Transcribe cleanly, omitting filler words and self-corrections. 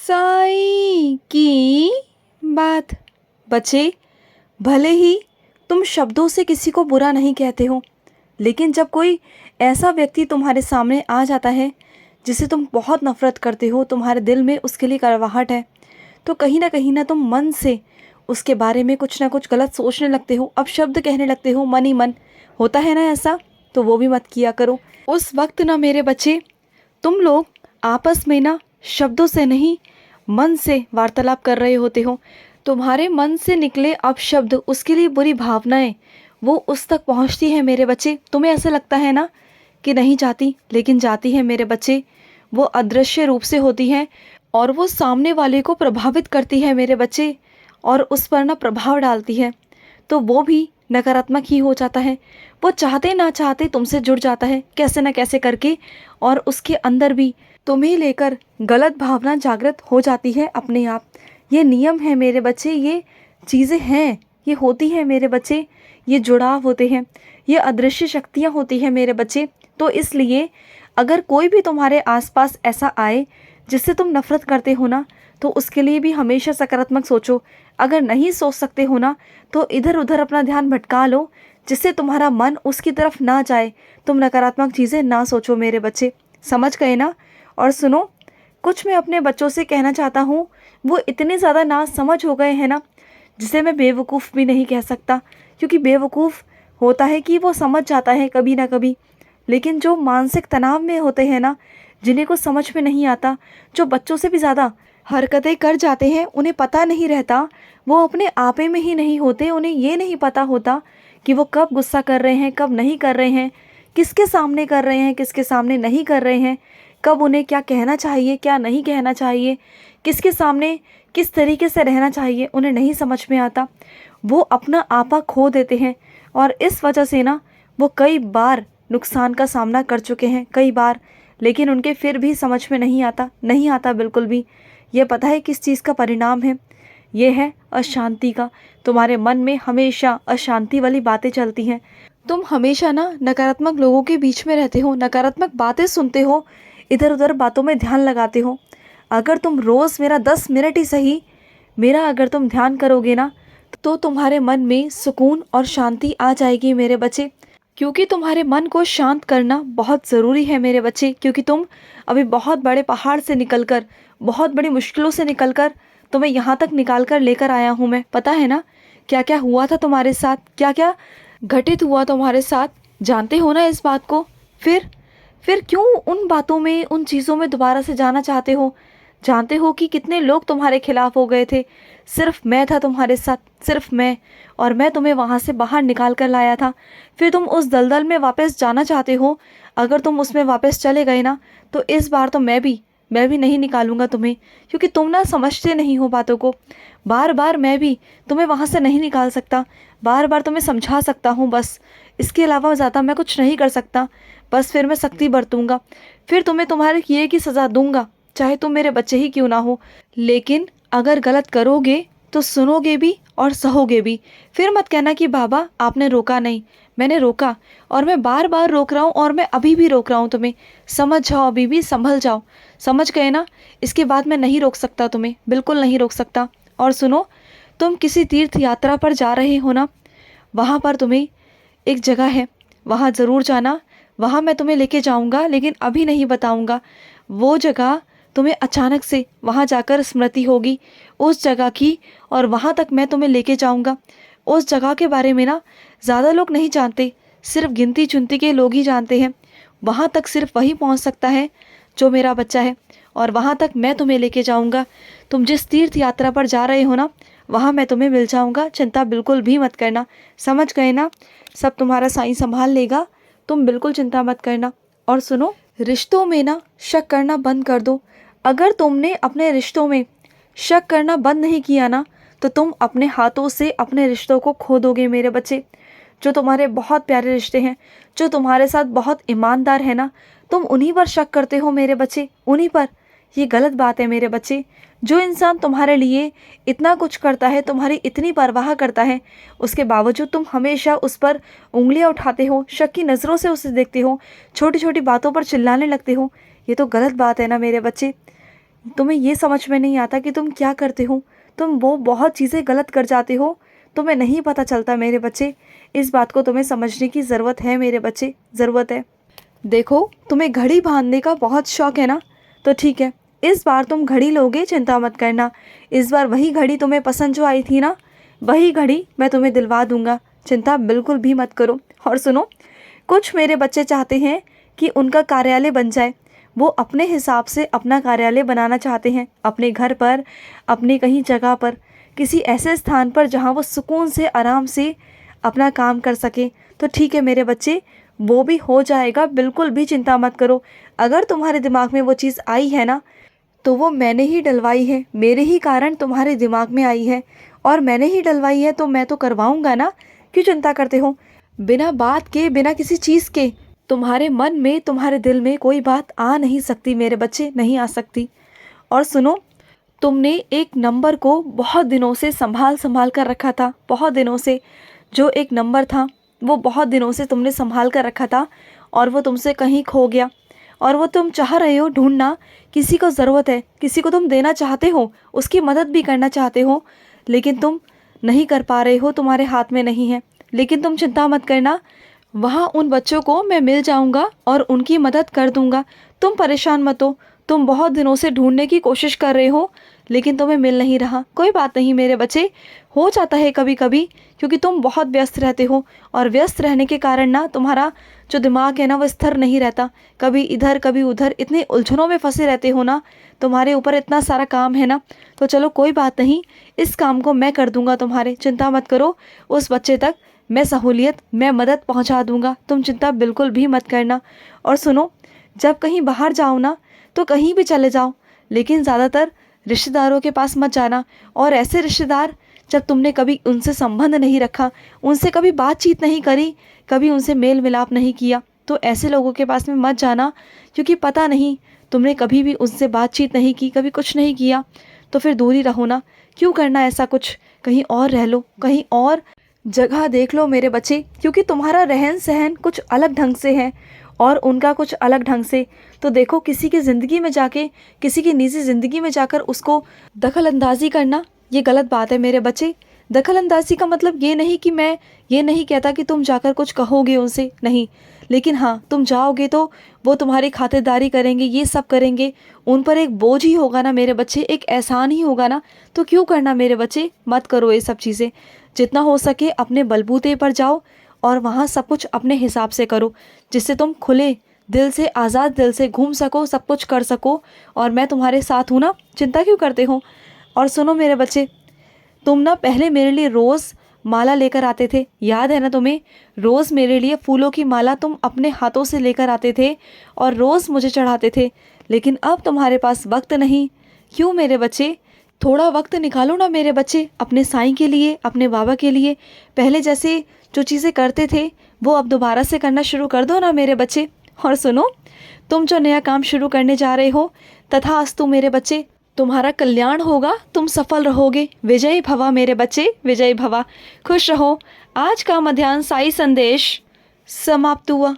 साई की बात। बच्चे, भले ही तुम शब्दों से किसी को बुरा नहीं कहते हो, लेकिन जब कोई ऐसा व्यक्ति तुम्हारे सामने आ जाता है जिसे तुम बहुत नफ़रत करते हो, तुम्हारे दिल में उसके लिए कड़वाहट है, तो कहीं ना तुम मन से उसके बारे में कुछ ना कुछ गलत सोचने लगते हो, अपशब्द कहने लगते हो मन ही मन। होता है ना ऐसा? तो वो भी मत किया करो। उस वक्त ना मेरे बच्चे, तुम लोग आपस में ना शब्दों से नहीं, मन से वार्तालाप कर रहे होते हो। तुम्हारे मन से निकले अपशब्द, उसके लिए बुरी भावनाएं, वो उस तक पहुंचती है मेरे बच्चे। तुम्हें ऐसा लगता है ना कि नहीं जाती, लेकिन जाती है मेरे बच्चे। वो अदृश्य रूप से होती है और वो सामने वाले को प्रभावित करती है मेरे बच्चे, और उस पर ना प्रभाव डालती है, तो वो भी नकारात्मक ही हो जाता है। वो चाहते ना चाहते तुमसे जुड़ जाता है कैसे ना कैसे करके, और उसके अंदर भी तुम्हें लेकर गलत भावना जागृत हो जाती है अपने आप। ये नियम है मेरे बच्चे, ये चीज़ें हैं, ये होती है मेरे बच्चे, ये जुड़ाव होते हैं, ये अदृश्य शक्तियाँ होती हैं मेरे बच्चे। तो इसलिए अगर कोई भी तुम्हारे आसपास ऐसा आए जिससे तुम नफ़रत करते हो ना, तो उसके लिए भी हमेशा सकारात्मक सोचो। अगर नहीं सोच सकते हो ना, तो इधर उधर अपना ध्यान भटका लो, जिससे तुम्हारा मन उसकी तरफ ना जाए। तुम नकारात्मक चीज़ें ना सोचो मेरे बच्चे, समझ गए ना? और सुनो, कुछ मैं अपने बच्चों से कहना चाहता हूँ। वो इतने ज़्यादा ना समझ हो गए हैं ना, जिसे मैं बेवकूफ़ भी नहीं कह सकता, क्योंकि बेवकूफ़ होता है कि वो समझ जाता है कभी ना कभी, लेकिन जो मानसिक तनाव में होते हैं ना, जिन्हें कुछ समझ में नहीं आता, जो बच्चों से भी ज़्यादा हरकतें कर जाते हैं, उन्हें पता नहीं रहता, वो अपने आपे में ही नहीं होते, उन्हें ये नहीं पता होता कि वो कब गुस्सा कर रहे हैं, कब नहीं कर रहे हैं, किसके सामने कर रहे हैं, किसके सामने नहीं कर रहे हैं, कब उन्हें क्या कहना चाहिए, क्या नहीं कहना चाहिए, किसके सामने किस तरीके से रहना चाहिए, उन्हें नहीं समझ में आता। वो अपना आपा खो देते हैं, और इस वजह से ना वो कई बार नुकसान का सामना कर चुके हैं, कई बार, लेकिन उनके फिर भी समझ में नहीं आता, नहीं आता बिल्कुल भी। ये पता है किस चीज़ का परिणाम है? ये है अशांति का। तुम्हारे मन में हमेशा अशांति वाली बातें चलती हैं। तुम हमेशा ना नकारात्मक लोगों के बीच में रहते हो, नकारात्मक बातें सुनते हो, इधर उधर बातों में ध्यान लगाते हो। अगर तुम रोज़ मेरा 10 मिनट ही सही, मेरा अगर तुम ध्यान करोगे ना, तो तुम्हारे मन में सुकून और शांति आ जाएगी मेरे बच्चे। क्योंकि तुम्हारे मन को शांत करना बहुत ज़रूरी है मेरे बच्चे, क्योंकि तुम अभी बहुत बड़े पहाड़ से निकलकर, बहुत बड़ी मुश्किलों से निकलकर तुम्हें यहाँ तक निकाल कर लेकर आया हूँ मैं। पता है ना क्या क्या हुआ था तुम्हारे साथ, क्या क्या घटित हुआ तुम्हारे साथ? जानते हो ना इस बात को? फिर क्यों उन बातों में, उन चीज़ों में दोबारा से जाना चाहते हो? जानते हो कि कितने लोग तुम्हारे खिलाफ हो गए थे, सिर्फ मैं था तुम्हारे साथ, सिर्फ मैं, और मैं तुम्हें वहाँ से बाहर निकाल कर लाया था। फिर तुम उस दलदल में वापस जाना चाहते हो। अगर तुम उसमें वापस चले गए ना, तो इस बार तो मैं भी नहीं निकालूंगा तुम्हें, क्योंकि तुम ना समझते नहीं हो बातों को। बार बार मैं भी तुम्हें वहाँ से नहीं निकाल सकता, बार बार तुम्हें समझा सकता हूँ बस, इसके अलावा ज़्यादा मैं कुछ नहीं कर सकता। बस फिर मैं सख्ती बरतूंगा, फिर तुम्हें तुम्हारे किए की सज़ा दूंगा, चाहे तुम मेरे बच्चे ही क्यों ना हो। लेकिन अगर गलत करोगे तो सुनोगे भी और सहोगे भी। फिर मत कहना कि बाबा आपने रोका नहीं। मैंने रोका, और मैं बार बार रोक रहा हूँ, और मैं अभी भी रोक रहा हूँ तुम्हें। समझ जाओ, अभी भी संभल जाओ। समझ गए ना? इसके बाद मैं नहीं रोक सकता तुम्हें, बिल्कुल नहीं रोक सकता। और सुनो, तुम किसी तीर्थ यात्रा पर जा रहे हो ना, वहाँ पर तुम्हें एक जगह है, वहाँ ज़रूर जाना। वहाँ मैं तुम्हें लेके जाऊँगा, लेकिन अभी नहीं बताऊँगा। वो जगह तुम्हें अचानक से वहाँ जाकर स्मृति होगी उस जगह की, और वहाँ तक मैं तुम्हें लेके जाऊँगा। उस जगह के बारे में ना ज़्यादा लोग नहीं जानते, सिर्फ गिनती चुनती के लोग ही जानते हैं। वहाँ तक सिर्फ वही पहुँच सकता है जो मेरा बच्चा है, और वहाँ तक मैं तुम्हें लेके जाऊँगा। तुम जिस तीर्थ यात्रा पर जा रहे हो ना, वहाँ मैं तुम्हें मिल जाऊँगा, चिंता बिल्कुल भी मत करना। समझ गए ना? सब तुम्हारा साईं संभाल लेगा, तुम बिल्कुल चिंता मत करना। और सुनो, रिश्तों में ना शक करना बंद कर दो। अगर तुमने अपने रिश्तों में शक करना बंद नहीं किया ना, तो तुम अपने हाथों से अपने रिश्तों को खो दोगे मेरे बच्चे। जो तुम्हारे बहुत प्यारे रिश्ते हैं, जो तुम्हारे साथ बहुत ईमानदार है ना, तुम उन्हीं पर शक करते हो मेरे बच्चे, उन्हीं पर। ये गलत बात है मेरे बच्चे। जो इंसान तुम्हारे लिए इतना कुछ करता है, तुम्हारी इतनी परवाह करता है, उसके बावजूद तुम हमेशा उस पर उंगलियां उठाते हो, शक की नज़रों से उसे देखते हो, छोटी छोटी बातों पर चिल्लाने लगते हो। ये तो गलत बात है ना मेरे बच्चे। तुम्हें ये समझ में नहीं आता कि तुम क्या करते हो। तुम वो बहुत चीज़ें गलत कर जाते हो, तुम्हें नहीं पता चलता मेरे बच्चे। इस बात को तुम्हें समझने की ज़रूरत है मेरे बच्चे, ज़रूरत है। देखो, तुम्हें घड़ी बांधने का बहुत शौक है ना, तो ठीक है, इस बार तुम घड़ी लोगे, चिंता मत करना। इस बार वही घड़ी तुम्हें पसंद जो आई थी ना, वही घड़ी मैं तुम्हें दिलवा दूंगा, चिंता बिल्कुल भी मत करो। और सुनो, कुछ मेरे बच्चे चाहते हैं कि उनका कार्यालय बन जाए। वो अपने हिसाब से अपना कार्यालय बनाना चाहते हैं, अपने घर पर, अपनी कहीं जगह पर, किसी ऐसे स्थान पर जहाँ वो सुकून से आराम से अपना काम कर सके। तो ठीक है मेरे बच्चे, वो भी हो जाएगा, बिल्कुल भी चिंता मत करो। अगर तुम्हारे दिमाग में वो चीज़ आई है ना, तो वो मैंने ही डलवाई है, मेरे ही कारण तुम्हारे दिमाग में आई है, और मैंने ही डलवाई है तो मैं तो करवाऊंगा ना। क्यों चिंता करते हो? बिना बात के, बिना किसी चीज़ के तुम्हारे मन में, तुम्हारे दिल में कोई बात आ नहीं सकती मेरे बच्चे, नहीं आ सकती। और सुनो, तुमने एक नंबर को बहुत दिनों से संभाल संभाल कर रखा था, बहुत दिनों से। जो एक नंबर था वो बहुत दिनों से तुमने संभाल कर रखा था, और वो तुमसे कहीं खो गया, और वो तुम चाह रहे हो ढूंढना। किसी को ज़रूरत है, किसी को तुम देना चाहते हो, उसकी मदद भी करना चाहते हो, लेकिन तुम नहीं कर पा रहे हो, तुम्हारे हाथ में नहीं है। लेकिन तुम चिंता मत करना, वहाँ उन बच्चों को मैं मिल जाऊँगा और उनकी मदद कर दूँगा। तुम परेशान मत हो। तुम बहुत दिनों से ढूंढने की कोशिश कर रहे हो, लेकिन तुम्हें मिल नहीं रहा। कोई बात नहीं मेरे बच्चे, हो जाता है कभी कभी, क्योंकि तुम बहुत व्यस्त रहते हो, और व्यस्त रहने के कारण ना तुम्हारा जो दिमाग है ना वो स्थिर नहीं रहता। कभी इधर कभी उधर, इतने उलझनों में फंसे रहते हो ना, तुम्हारे ऊपर इतना सारा काम है ना। तो चलो कोई बात नहीं, इस काम को मैं कर दूंगा तुम्हारे, चिंता मत करो। उस बच्चे तक मैं सहूलियत, मैं मदद पहुंचा दूंगा, तुम चिंता बिल्कुल भी मत करना। और सुनो, जब कहीं बाहर जाओ ना, तो कहीं भी चले जाओ, लेकिन ज़्यादातर रिश्तेदारों के पास मत जाना। और ऐसे रिश्तेदार जब तुमने कभी उनसे संबंध नहीं रखा, उनसे कभी बातचीत नहीं करी, कभी उनसे मेल मिलाप नहीं किया, तो ऐसे लोगों के पास में मत जाना। क्योंकि पता नहीं, तुमने कभी भी उनसे बातचीत नहीं की, कभी कुछ नहीं किया, तो फिर दूर ही रहो ना। क्यों करना ऐसा कुछ? कहीं और रह लो, कहीं और जगह देख लो मेरे बच्चे, क्योंकि तुम्हारा रहन सहन कुछ अलग ढंग से है और उनका कुछ अलग ढंग से। तो देखो, किसी की ज़िंदगी में जाके, किसी की निजी ज़िंदगी में जाकर उसको दखल अंदाजी करना, ये गलत बात है मेरे बच्चे। दखल अंदाजी का मतलब ये नहीं कि मैं ये नहीं कहता कि तुम जाकर कुछ कहोगे उनसे, नहीं। लेकिन हाँ, तुम जाओगे तो वो तुम्हारी खातिरदारी करेंगे, ये सब करेंगे। उन पर एक बोझ ही होगा ना मेरे बच्चे, एक एहसान ही होगा ना। तो क्यों करना मेरे बच्चे, मत करो ये सब चीज़ें। जितना हो सके अपने बलबूते पर जाओ, और वहाँ सब कुछ अपने हिसाब से करो, जिससे तुम खुले दिल से, आज़ाद दिल से घूम सको, सब कुछ कर सको। और मैं तुम्हारे साथ हूँ ना, चिंता क्यों करते हो? और सुनो मेरे बच्चे, तुम ना पहले मेरे लिए रोज़ माला लेकर आते थे, याद है ना तुम्हें? रोज़ मेरे लिए फूलों की माला तुम अपने हाथों से लेकर आते थे और रोज़ मुझे चढ़ाते थे। लेकिन अब तुम्हारे पास वक्त नहीं। क्यों मेरे बच्चे? थोड़ा वक्त निकालो ना मेरे बच्चे, अपने साईं के लिए, अपने बाबा के लिए। पहले जैसे जो चीज़ें करते थे वो अब दोबारा से करना शुरू कर दो ना मेरे बच्चे। और सुनो, तुम जो नया काम शुरू करने जा रहे हो, तथास्तु मेरे बच्चे, तुम्हारा कल्याण होगा, तुम सफल रहोगे। विजयी भवा मेरे बच्चे, विजयी भवा। खुश रहो। आज का मध्याह्न साई संदेश समाप्त हुआ।